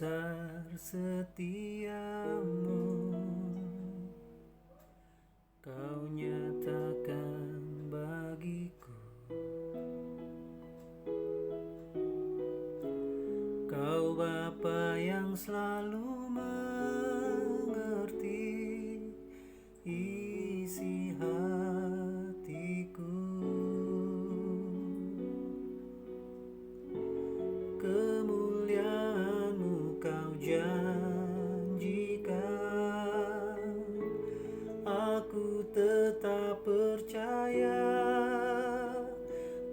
besar setiamu, Kau nyatakan bagiku. Kau Bapa yang selalu mengerti isi hatiku. Kemuliaan-Mu Kau janjikan, aku tetap percaya.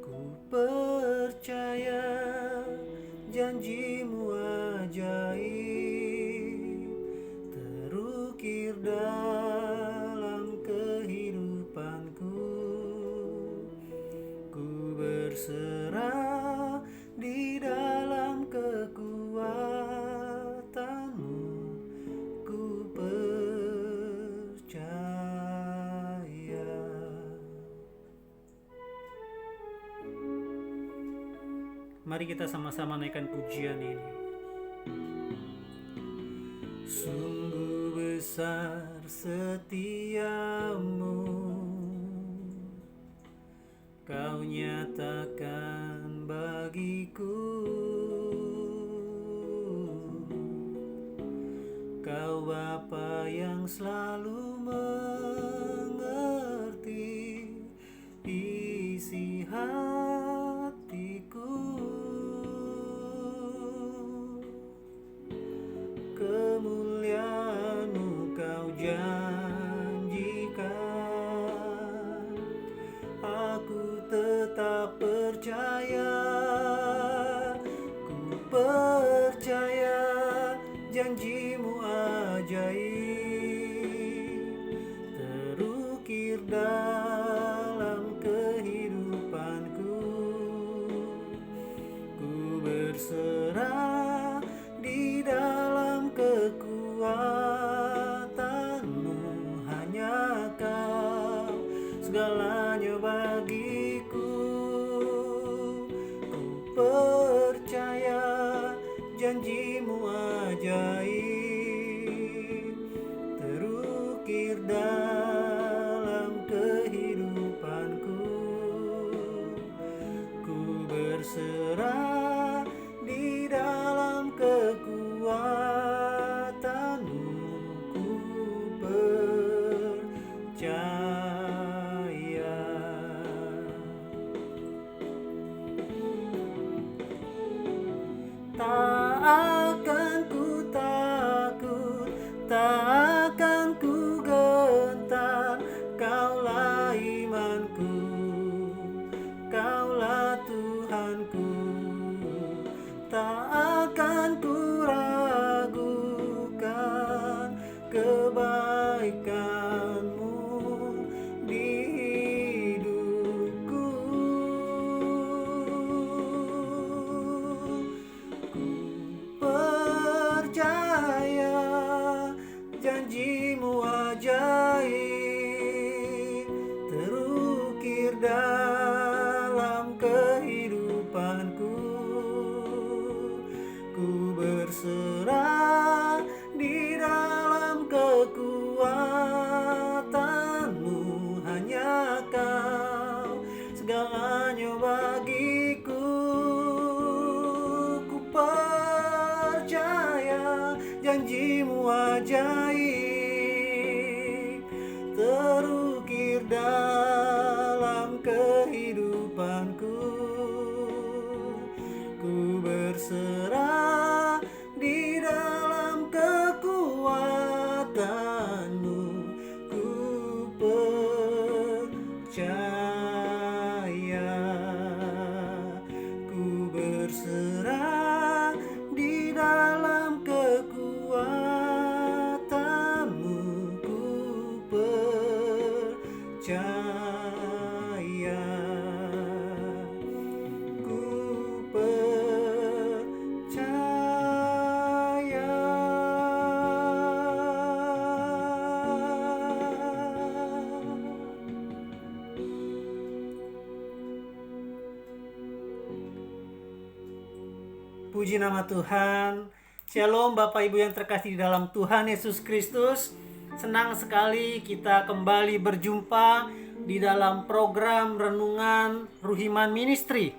Ku percaya janji-Mu ajaib terukir dalam kehidupanku. Ku berserah di dalam kekuatan-Mu, ku percaya. Mari kita sama-sama naikkan pujian ini. Sungguh besar setiamu, Kau nyatakan bagiku. Kau Bapa yang selalu mengerti isi hatiku. Kemuliaan-Mu Kau janjikan, aku tetap percaya. Ku percaya janji-Mu ajaib terukir dalam kehidupanku. Ku berserah di dalam kekuatan-Mu, hanya Kau segalanya bagiku. Ku percaya janji-Mu ajaib terukir dalam kehidupanku. Ku berserah di dalam kekuatan-Mu, ku percaya. Tak akan ku takut, tak akan ku gentar. Kaulah imanku, Kaulah Tuhanku. Tak akan ku ragukan kebaikan-Mu di hidupku. Ku percaya janji-Mu ajaib terukir dalam kehidupanku. Ku berserah di dalam kekuatan-Mu, hanya Kau segalanya bagiku. Ku percaya janji-Mu ajaib terukir dalam kehidupanku. Ku berserah di dalam kekuatan-Mu, ku percaya. Ku berserah di dalam kekuatan-Mu, ku percaya. Ku percaya. Puji nama Tuhan. Shalom Bapak Ibu yang terkasih di dalam Tuhan Yesus Kristus. Senang sekali kita kembali berjumpa di dalam program Renungan Ruhiman Ministry.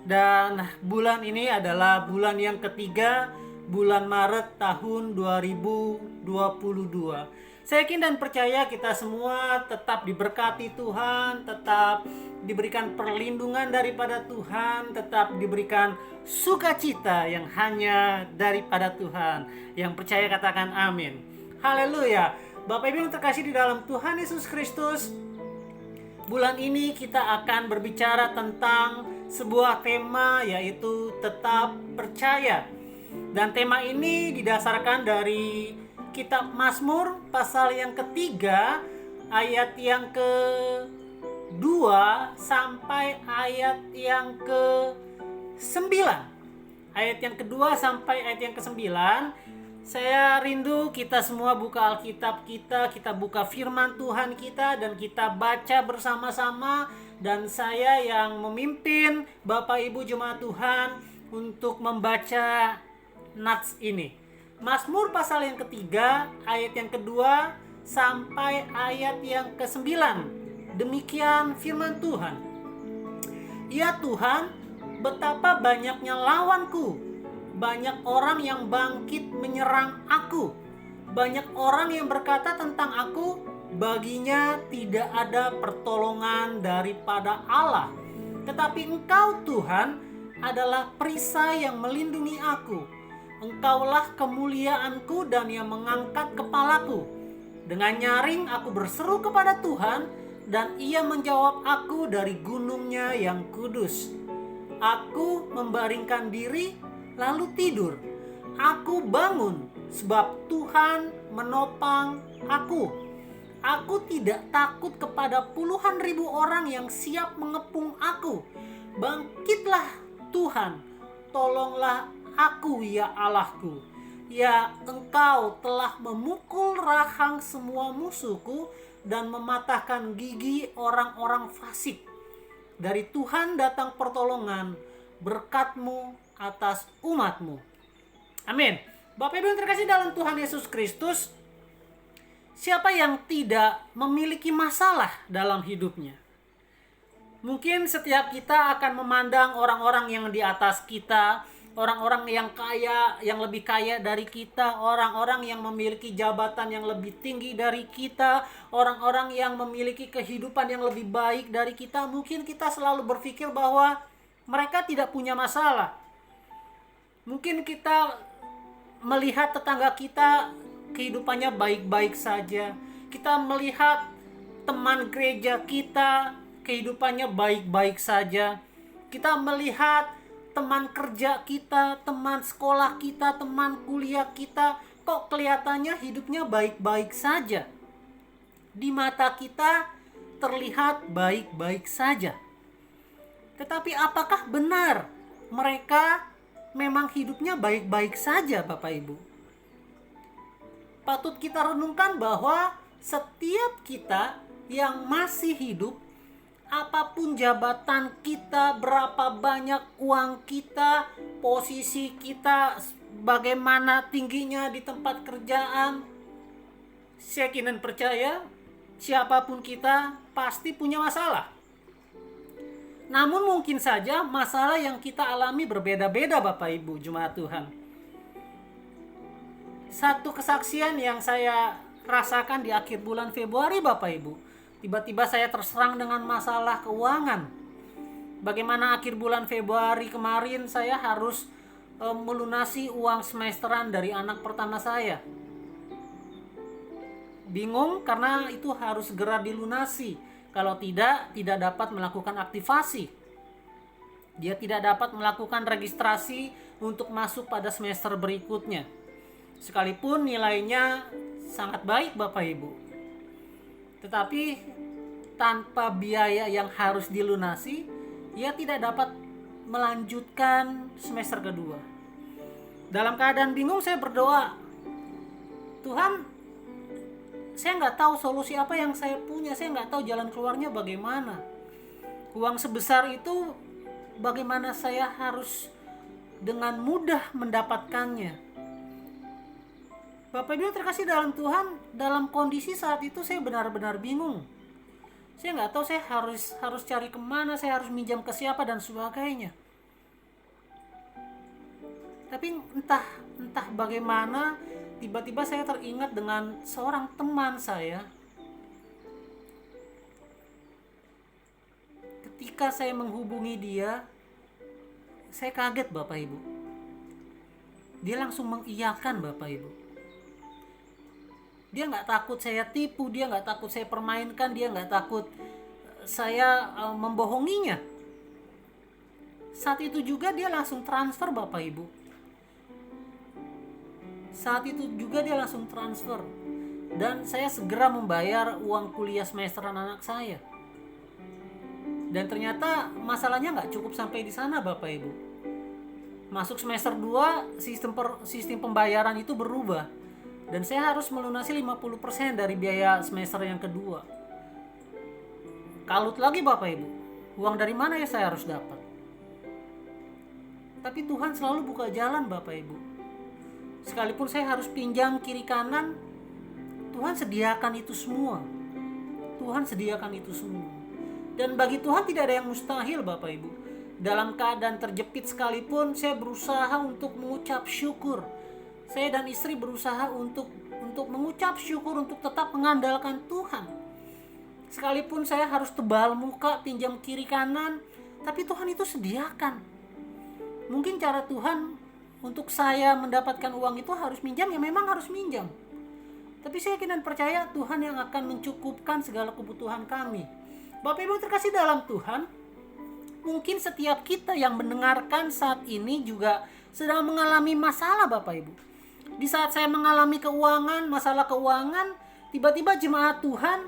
Dan bulan ini adalah bulan yang ketiga, bulan Maret tahun 2022. Saya yakin dan percaya kita semua tetap diberkati Tuhan, tetap diberikan perlindungan daripada Tuhan, tetap diberikan sukacita yang hanya daripada Tuhan. Yang percaya katakan amin. Haleluya. Bapak Ibu yang terkasih di dalam Tuhan Yesus Kristus, bulan ini kita akan berbicara tentang sebuah tema, yaitu tetap percaya. Dan tema ini didasarkan dari Kitab Mazmur pasal yang ketiga, ayat yang ke-2 sampai ayat yang ke-9. Ayat yang kedua sampai ayat yang ke-9. Saya rindu kita semua buka Alkitab kita buka firman Tuhan kita, dan kita baca bersama-sama. Dan saya yang memimpin Bapak Ibu Jemaat Tuhan untuk membaca nats ini. Mazmur pasal yang ketiga, ayat yang kedua sampai ayat yang ke-9. Demikian firman Tuhan. Ya Tuhan, betapa banyaknya lawanku. Banyak orang yang bangkit menyerang aku. Banyak orang yang berkata tentang aku, baginya tidak ada pertolongan daripada Allah. Tetapi Engkau Tuhan adalah perisai yang melindungi aku. Engkaulah kemuliaanku dan yang mengangkat kepalaku. Dengan nyaring aku berseru kepada Tuhan, dan Ia menjawab aku dari gunungnya yang kudus. Aku membaringkan diri lalu tidur. Aku bangun sebab Tuhan menopang aku. Aku tidak takut kepada puluhan ribu orang yang siap mengepung aku. Bangkitlah Tuhan, tolonglah aku ya Allahku. Ya Engkau telah memukul rahang semua musuhku dan mematahkan gigi orang-orang fasik. Dari Tuhan datang pertolongan, berkat-Mu atas umat-Mu. Amin. Bapak Ibu yang terkasih dalam Tuhan Yesus Kristus, siapa yang tidak memiliki masalah dalam hidupnya? Mungkin setiap kita akan memandang orang-orang yang di atas kita, orang-orang yang kaya, yang lebih kaya dari kita, orang-orang yang memiliki jabatan yang lebih tinggi dari kita, orang-orang yang memiliki kehidupan yang lebih baik dari kita. Mungkin kita selalu berpikir bahwa mereka tidak punya masalah. Mungkin kita melihat tetangga kita kehidupannya baik-baik saja. Kita melihat teman gereja kita kehidupannya baik-baik saja. Kita melihat teman kerja kita, teman sekolah kita, teman kuliah kita, kok kelihatannya hidupnya baik-baik saja. Di mata kita terlihat baik-baik saja. Tetapi apakah benar mereka memang hidupnya baik-baik saja, Bapak Ibu? Patut kita renungkan bahwa setiap kita yang masih hidup, apapun jabatan kita, berapa banyak uang kita, posisi kita, bagaimana tingginya di tempat kerjaan, saya yakin dan percaya siapapun kita pasti punya masalah. Namun mungkin saja masalah yang kita alami berbeda-beda, Bapak Ibu Jemaat Tuhan. Satu kesaksian yang saya rasakan di akhir bulan Februari, Bapak Ibu, tiba-tiba saya terserang dengan masalah keuangan. Bagaimana akhir bulan Februari kemarin saya harus melunasi uang semesteran dari anak pertama saya. Bingung karena itu harus segera dilunasi. Kalau tidak dapat melakukan aktivasi. Dia tidak dapat melakukan registrasi untuk masuk pada semester berikutnya. Sekalipun nilainya sangat baik, Bapak Ibu. Tetapi tanpa biaya yang harus dilunasi, ia tidak dapat melanjutkan semester kedua. Dalam keadaan bingung saya berdoa, Tuhan, saya nggak tahu solusi apa yang saya punya, saya nggak tahu jalan keluarnya bagaimana. Uang sebesar itu bagaimana saya harus dengan mudah mendapatkannya. Bapak Ibu terkasih dalam Tuhan, dalam kondisi saat itu saya benar-benar bingung. Saya nggak tahu saya harus cari kemana, saya harus minjam ke siapa dan sebagainya. Tapi entah bagaimana tiba-tiba saya teringat dengan seorang teman saya. Ketika saya menghubungi dia, saya kaget Bapak Ibu. Dia langsung mengiyakan Bapak Ibu. Dia nggak takut saya tipu, dia nggak takut saya permainkan, dia nggak takut saya membohonginya. Saat itu juga dia langsung transfer Bapak Ibu. Saat itu juga dia langsung transfer. Dan saya segera membayar uang kuliah semesteran anak saya. Dan ternyata masalahnya nggak cukup sampai di sana Bapak Ibu. Masuk semester 2, sistem pembayaran itu berubah. Dan saya harus melunasi 50% dari biaya semester yang kedua. Kalut lagi Bapak Ibu. Uang dari mana ya saya harus dapat? Tapi Tuhan selalu buka jalan Bapak Ibu. Sekalipun saya harus pinjam kiri kanan, Tuhan sediakan itu semua. Tuhan sediakan itu semua. Dan bagi Tuhan tidak ada yang mustahil Bapak Ibu. Dalam keadaan terjepit sekalipun, saya berusaha untuk mengucap syukur. Saya dan istri berusaha untuk mengucap syukur, untuk tetap mengandalkan Tuhan. Sekalipun saya harus tebal muka, pinjam kiri kanan, tapi Tuhan itu sediakan. Mungkin cara Tuhan untuk saya mendapatkan uang itu harus minjam, ya memang harus minjam. Tapi saya yakin dan percaya Tuhan yang akan mencukupkan segala kebutuhan kami. Bapak Ibu terkasih dalam Tuhan, mungkin setiap kita yang mendengarkan saat ini juga sedang mengalami masalah Bapak Ibu. Di saat saya mengalami masalah keuangan, tiba-tiba jemaat Tuhan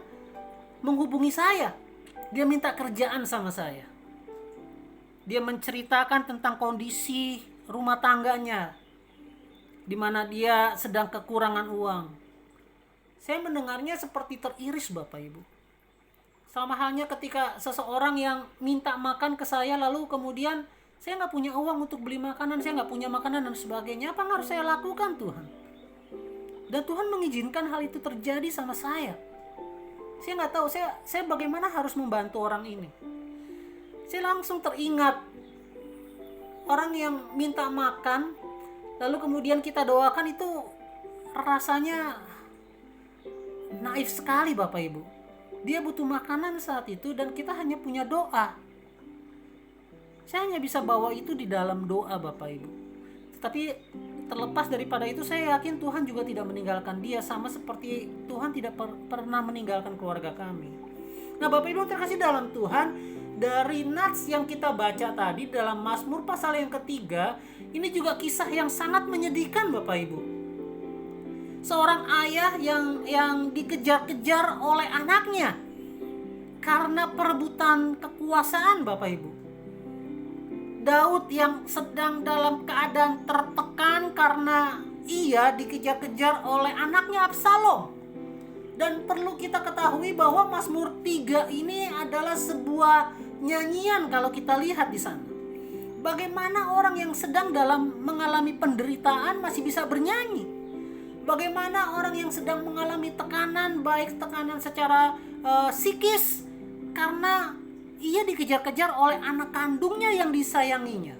menghubungi saya. Dia minta kerjaan sama saya. Dia menceritakan tentang kondisi rumah tangganya, di mana dia sedang kekurangan uang. Saya mendengarnya seperti teriris Bapak Ibu. Sama halnya ketika seseorang yang minta makan ke saya, lalu kemudian saya nggak punya uang untuk beli makanan, saya nggak punya makanan dan sebagainya. Apa yang harus saya lakukan Tuhan? Dan Tuhan mengizinkan hal itu terjadi sama saya. Saya nggak tahu saya bagaimana harus membantu orang ini. Saya langsung teringat orang yang minta makan, lalu kemudian kita doakan, itu rasanya naif sekali Bapak Ibu. Dia butuh makanan saat itu dan kita hanya punya doa. Saya hanya bisa bawa itu di dalam doa Bapak Ibu. Tetapi terlepas daripada itu, saya yakin Tuhan juga tidak meninggalkan dia, sama seperti Tuhan tidak pernah meninggalkan keluarga kami. Nah Bapak Ibu terkasih dalam Tuhan, dari nats yang kita baca tadi dalam Mazmur pasal yang ketiga, ini juga kisah yang sangat menyedihkan Bapak Ibu. Seorang ayah yang dikejar-kejar oleh anaknya karena perebutan kekuasaan Bapak Ibu. Daud yang sedang dalam keadaan tertekan karena ia dikejar-kejar oleh anaknya Absalom. Dan perlu kita ketahui bahwa Mazmur 3 ini adalah sebuah nyanyian kalau kita lihat di sana. Bagaimana orang yang sedang dalam mengalami penderitaan masih bisa bernyanyi? Bagaimana orang yang sedang mengalami tekanan, baik tekanan secara psikis karena ia dikejar-kejar oleh anak kandungnya yang disayanginya.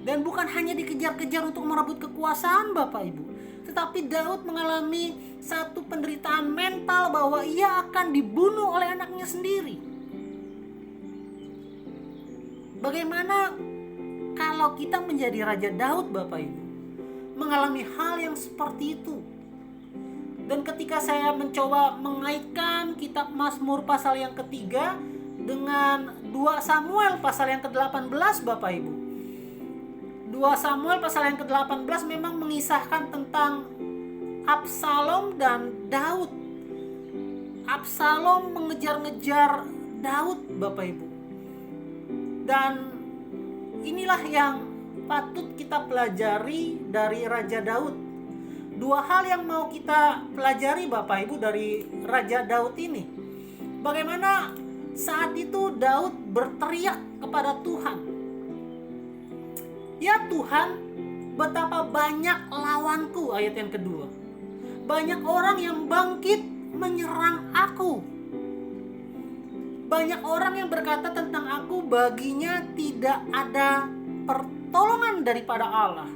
Dan bukan hanya dikejar-kejar untuk merebut kekuasaan Bapak Ibu, tetapi Daud mengalami satu penderitaan mental bahwa ia akan dibunuh oleh anaknya sendiri. Bagaimana kalau kita menjadi Raja Daud Bapak Ibu, mengalami hal yang seperti itu? Dan ketika saya mencoba mengaitkan kitab Mazmur pasal yang ketiga dengan 2 Samuel pasal yang ke-18 Bapak Ibu. 2 Samuel pasal yang ke-18 memang mengisahkan tentang Absalom dan Daud. Absalom mengejar-ngejar Daud Bapak Ibu. Dan inilah yang patut kita pelajari dari Raja Daud. 2 hal yang mau kita pelajari Bapak Ibu dari Raja Daud ini. Bagaimana saat itu Daud berteriak kepada Tuhan. Ya Tuhan, betapa banyak lawanku. Ayat yang kedua, banyak orang yang bangkit menyerang aku. Banyak orang yang berkata tentang aku, baginya tidak ada pertolongan daripada Allah.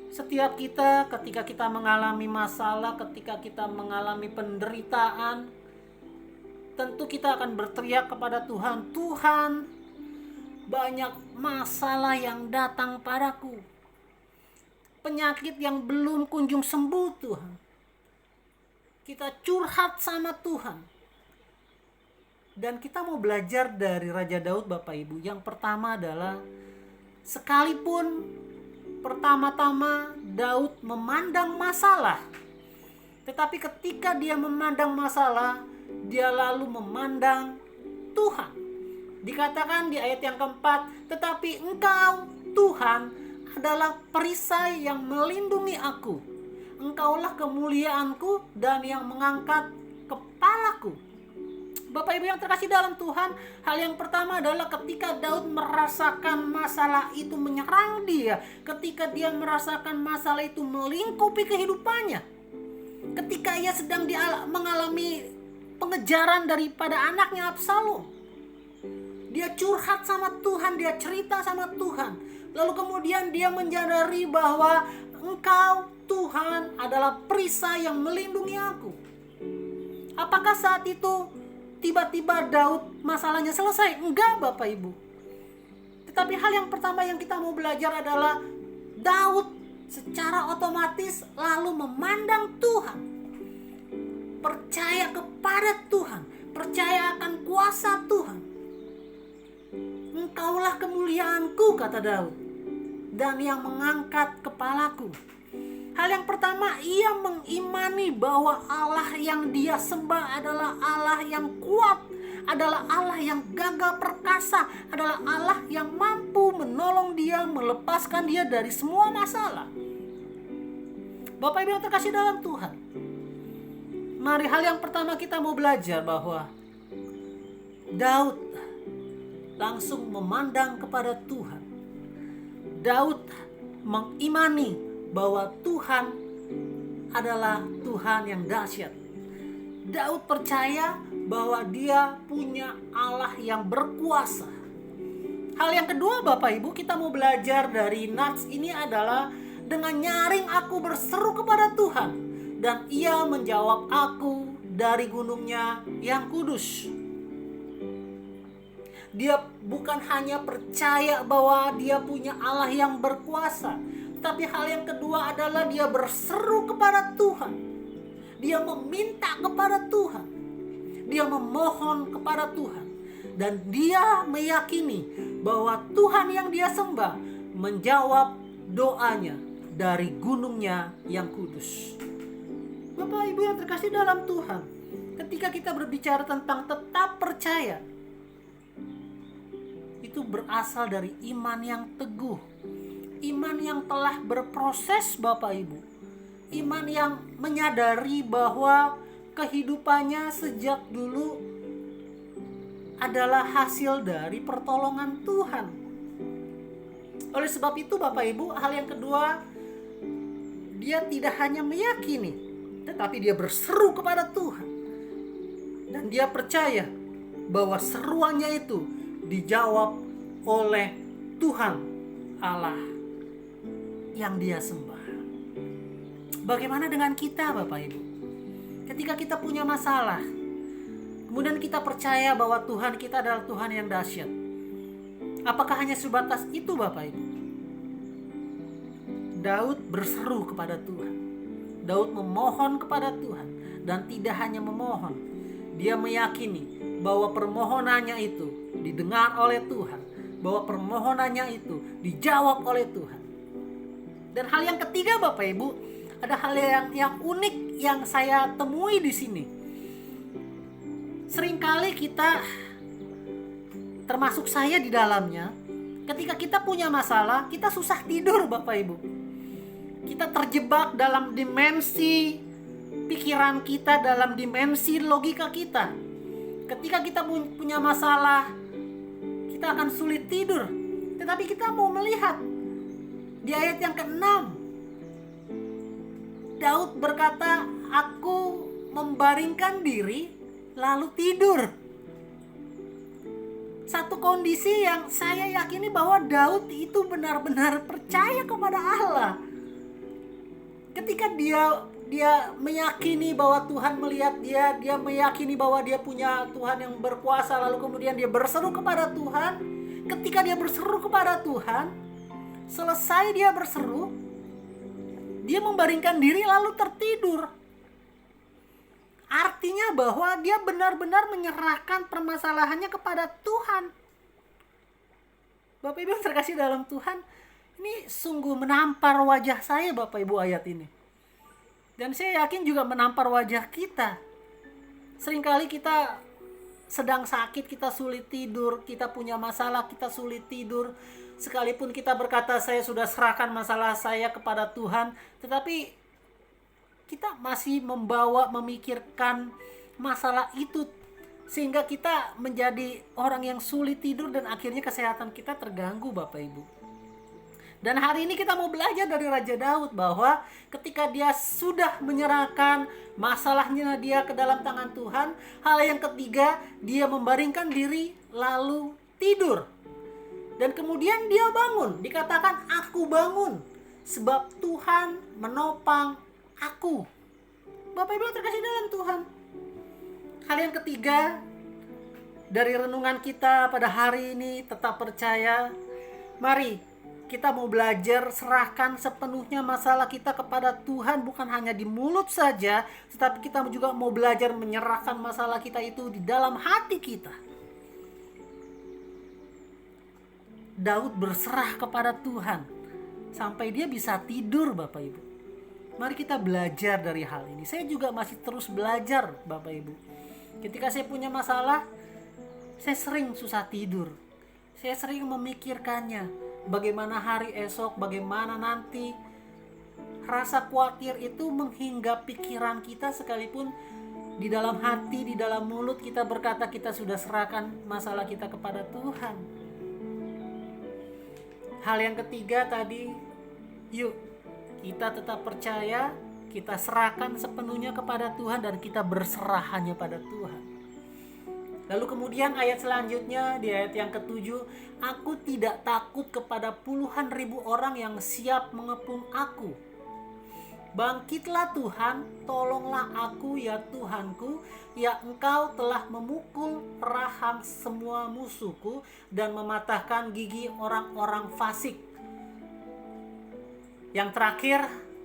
Setiap kita, ketika kita mengalami masalah, ketika kita mengalami penderitaan, tentu kita akan berteriak kepada Tuhan, Tuhan, banyak masalah yang datang padaku. Penyakit yang belum kunjung sembuh, Tuhan. Kita curhat sama Tuhan. Dan kita mau belajar dari Raja Daud, Bapak Ibu. Yang pertama adalah, sekalipun pertama-tama Daud memandang masalah, tetapi ketika dia memandang masalah, dia lalu memandang Tuhan. Dikatakan di ayat yang keempat, tetapi Engkau, Tuhan, adalah perisai yang melindungi aku. Engkaulah kemuliaanku dan yang mengangkat kepalaku. Bapak Ibu yang terkasih dalam Tuhan, hal yang pertama adalah ketika Daud merasakan masalah itu menyerang dia, ketika dia merasakan masalah itu melingkupi kehidupannya, ketika ia sedang mengalami pengejaran daripada anaknya Absalom, dia curhat sama Tuhan, dia cerita sama Tuhan. Lalu kemudian dia menyadari bahwa Engkau, Tuhan, adalah perisai yang melindungi aku. Apakah saat itu tiba-tiba Daud masalahnya selesai? Enggak, Bapak Ibu. Tetapi hal yang pertama yang kita mau belajar adalah Daud secara otomatis lalu memandang Tuhan. Percaya kepada Tuhan, percaya akan kuasa Tuhan. Engkaulah kemuliaanku, kata Daud, dan yang mengangkat kepalaku. Hal yang pertama, ia mengimani bahwa Allah yang dia sembah adalah Allah yang kuat, adalah Allah yang gagah perkasa, adalah Allah yang mampu menolong dia, melepaskan dia dari semua masalah. Bapak Ibu yang terkasih dalam Tuhan, mari hal yang pertama kita mau belajar bahwa Daud langsung memandang kepada Tuhan. Daud mengimani bahwa Tuhan adalah Tuhan yang dahsyat. Daud percaya bahwa dia punya Allah yang berkuasa. Hal yang kedua, Bapak Ibu, kita mau belajar dari nats ini adalah, dengan nyaring aku berseru kepada Tuhan, dan ia menjawab aku dari gunungnya yang kudus. Dia bukan hanya percaya bahwa dia punya Allah yang berkuasa, tapi hal yang kedua adalah dia berseru kepada Tuhan. Dia meminta kepada Tuhan. Dia memohon kepada Tuhan. Dan dia meyakini bahwa Tuhan yang dia sembah menjawab doanya dari gunungnya yang kudus. Bapak Ibu yang terkasih dalam Tuhan, ketika kita berbicara tentang tetap percaya, itu berasal dari iman yang teguh. Iman yang telah berproses, Bapak Ibu. Iman yang menyadari bahwa kehidupannya sejak dulu adalah hasil dari pertolongan Tuhan. Oleh sebab itu, Bapak Ibu, hal yang kedua, dia tidak hanya meyakini, tetapi dia berseru kepada Tuhan. Dan dia percaya bahwa seruannya itu dijawab oleh Tuhan Allah yang dia sembah. Bagaimana dengan kita, Bapak Ibu? Ketika kita punya masalah, kemudian kita percaya bahwa Tuhan kita adalah Tuhan yang dahsyat. Apakah hanya sebatas itu, Bapak Ibu? Daud berseru kepada Tuhan. Daud memohon kepada Tuhan. Dan tidak hanya memohon, dia meyakini bahwa permohonannya itu didengar oleh Tuhan, bahwa permohonannya itu dijawab oleh Tuhan. Dan hal yang ketiga, Bapak Ibu, ada hal yang unik yang saya temui di sini. Seringkali kita, termasuk saya di dalamnya, ketika kita punya masalah, kita susah tidur, Bapak Ibu. Kita terjebak dalam dimensi pikiran kita, dalam dimensi logika kita. Ketika kita punya masalah, kita akan sulit tidur. Tetapi kita mau melihat di ayat yang ke-6, Daud berkata, aku membaringkan diri lalu tidur. Satu kondisi yang saya yakini bahwa Daud itu benar-benar percaya kepada Allah. Ketika dia meyakini bahwa Tuhan melihat dia meyakini bahwa dia punya Tuhan yang berkuasa, lalu kemudian dia berseru kepada Tuhan. Ketika dia berseru kepada Tuhan, selesai dia berseru, dia membaringkan diri lalu tertidur. Artinya bahwa dia benar-benar menyerahkan permasalahannya kepada Tuhan. Bapak Ibu yang terkasih dalam Tuhan, ini sungguh menampar wajah saya Bapak Ibu ayat ini. Dan saya yakin juga menampar wajah kita. Seringkali kita sedang sakit, kita sulit tidur, kita punya masalah, kita sulit tidur. Sekalipun kita berkata saya sudah serahkan masalah saya kepada Tuhan, tetapi kita masih memikirkan masalah itu, sehingga kita menjadi orang yang sulit tidur dan akhirnya kesehatan kita terganggu Bapak Ibu. Dan hari ini kita mau belajar dari Raja Daud bahwa ketika dia sudah menyerahkan masalahnya dia ke dalam tangan Tuhan, hal yang ketiga, dia membaringkan diri lalu tidur. Dan kemudian dia bangun, dikatakan aku bangun sebab Tuhan menopang aku. Bapak Ibu terkasih dalam Tuhan, hal yang ketiga dari renungan kita pada hari ini, tetap percaya. Mari kita mau belajar serahkan sepenuhnya masalah kita kepada Tuhan, bukan hanya di mulut saja, tetapi kita juga mau belajar menyerahkan masalah kita itu di dalam hati kita. Daud berserah kepada Tuhan sampai dia bisa tidur Bapak Ibu. Mari kita belajar dari hal ini. Saya juga masih terus belajar Bapak Ibu. Ketika saya punya masalah, saya sering susah tidur. Saya sering memikirkannya. Bagaimana hari esok, bagaimana nanti. Rasa khawatir itu menghingga pikiran kita, sekalipun di dalam hati, di dalam mulut kita berkata kita sudah serahkan masalah kita kepada Tuhan. Hal yang ketiga tadi, yuk kita tetap percaya, kita serahkan sepenuhnya kepada Tuhan dan kita berserah hanya pada Tuhan. Lalu kemudian ayat selanjutnya di ayat yang ke-7, aku tidak takut kepada puluhan ribu orang yang siap mengepung aku. Bangkitlah Tuhan, tolonglah aku ya Tuhanku, ya Engkau telah memukul rahang semua musuhku dan mematahkan gigi orang-orang fasik. Yang terakhir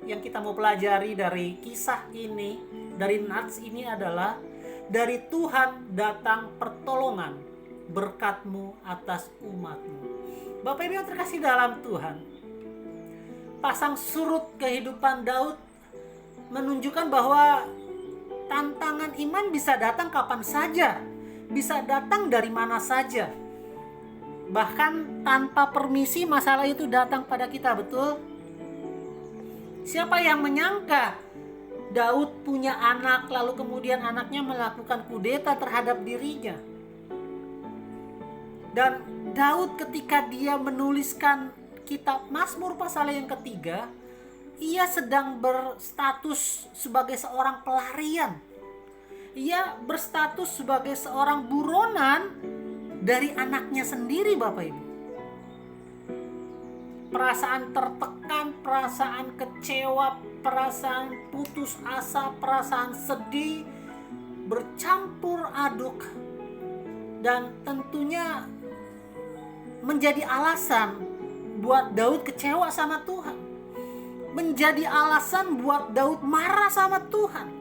yang kita mau pelajari dari kisah ini, dari nats ini adalah dari Tuhan datang pertolongan, berkat-Mu atas umat-Mu. Bapak Ibu yang terkasih dalam Tuhan, pasang surut kehidupan Daud menunjukkan bahwa tantangan iman bisa datang kapan saja, bisa datang dari mana saja. Bahkan tanpa permisi masalah itu datang pada kita, betul? Siapa yang menyangka Daud punya anak, lalu kemudian anaknya melakukan kudeta terhadap dirinya. Dan Daud ketika dia menuliskan kitab Mazmur pasal yang ketiga, ia sedang berstatus sebagai seorang pelarian. Ia berstatus sebagai seorang buronan dari anaknya sendiri Bapak Ibu. Perasaan tertekan, perasaan kecewa, perasaan putus asa, perasaan sedih bercampur aduk, dan tentunya menjadi alasan buat Daud kecewa sama Tuhan, menjadi alasan buat Daud marah sama Tuhan.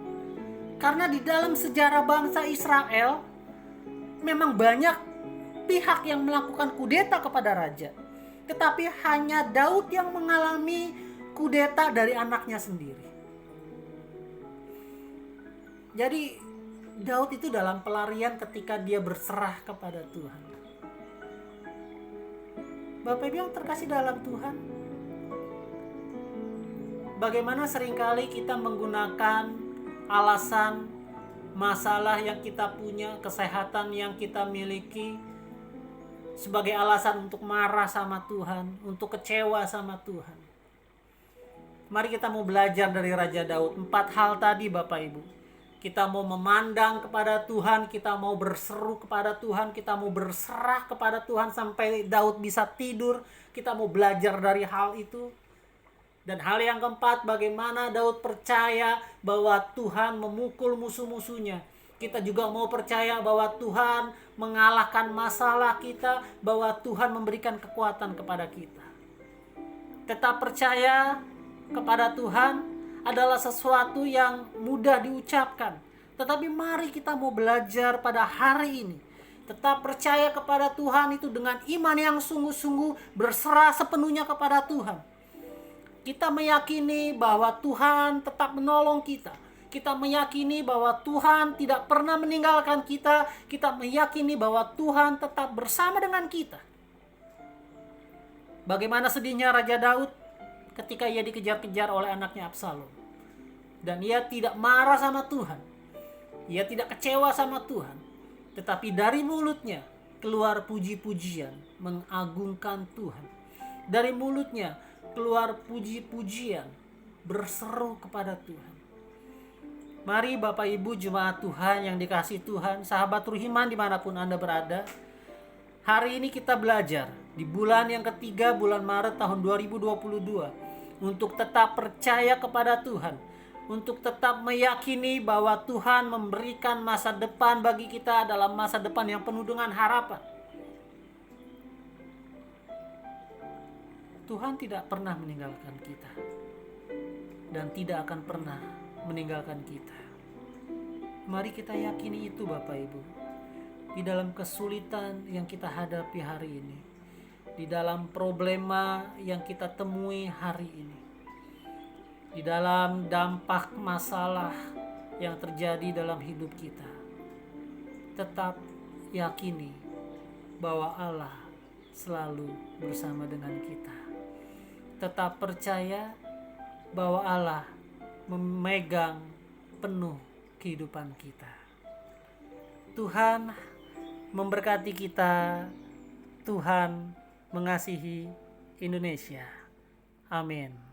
Karena di dalam sejarah bangsa Israel memang banyak pihak yang melakukan kudeta kepada raja, tetapi hanya Daud yang mengalami kudeta dari anaknya sendiri. Jadi Daud itu dalam pelarian ketika dia berserah kepada Tuhan. Bapak Ibu yang terkasih dalam Tuhan, bagaimana seringkali kita menggunakan alasan masalah yang kita punya, kesehatan yang kita miliki, sebagai alasan untuk marah sama Tuhan, untuk kecewa sama Tuhan. Mari kita mau belajar dari Raja Daud. 4 hal tadi Bapak Ibu. Kita mau memandang kepada Tuhan, kita mau berseru kepada Tuhan, kita mau berserah kepada Tuhan sampai Daud bisa tidur. Kita mau belajar dari hal itu. Dan hal yang keempat, bagaimana Daud percaya bahwa Tuhan memukul musuh-musuhnya. Kita juga mau percaya bahwa Tuhan mengalahkan masalah kita, bahwa Tuhan memberikan kekuatan kepada kita. Tetap percaya kepada Tuhan adalah sesuatu yang mudah diucapkan. Tetapi mari kita mau belajar pada hari ini. Tetap percaya kepada Tuhan itu dengan iman yang sungguh-sungguh, berserah sepenuhnya kepada Tuhan. Kita meyakini bahwa Tuhan tetap menolong kita. Kita meyakini bahwa Tuhan tidak pernah meninggalkan kita. Kita meyakini bahwa Tuhan tetap bersama dengan kita. Bagaimana sedihnya Raja Daud ketika ia dikejar-kejar oleh anaknya Absalom. Dan ia tidak marah sama Tuhan. Ia tidak kecewa sama Tuhan. Tetapi dari mulutnya keluar puji-pujian, mengagungkan Tuhan. Dari mulutnya keluar puji-pujian, berseru kepada Tuhan. Mari Bapak Ibu jemaat Tuhan yang dikasihi Tuhan, sahabat Ruhiman dimanapun Anda berada. Hari ini kita belajar di bulan yang ketiga, bulan Maret tahun 2022, untuk tetap percaya kepada Tuhan, untuk tetap meyakini bahwa Tuhan memberikan masa depan bagi kita dalam masa depan yang penuh dengan harapan. Tuhan tidak pernah meninggalkan kita dan tidak akan pernah meninggalkan kita. Mari kita yakini itu Bapak Ibu. Di dalam kesulitan yang kita hadapi hari ini, di dalam problema yang kita temui hari ini, di dalam dampak masalah yang terjadi dalam hidup kita, tetap yakini bahwa Allah selalu bersama dengan kita. Tetap percaya bahwa Allah memegang penuh kehidupan kita. Tuhan memberkati kita. Tuhan mengasihi Indonesia. Amin.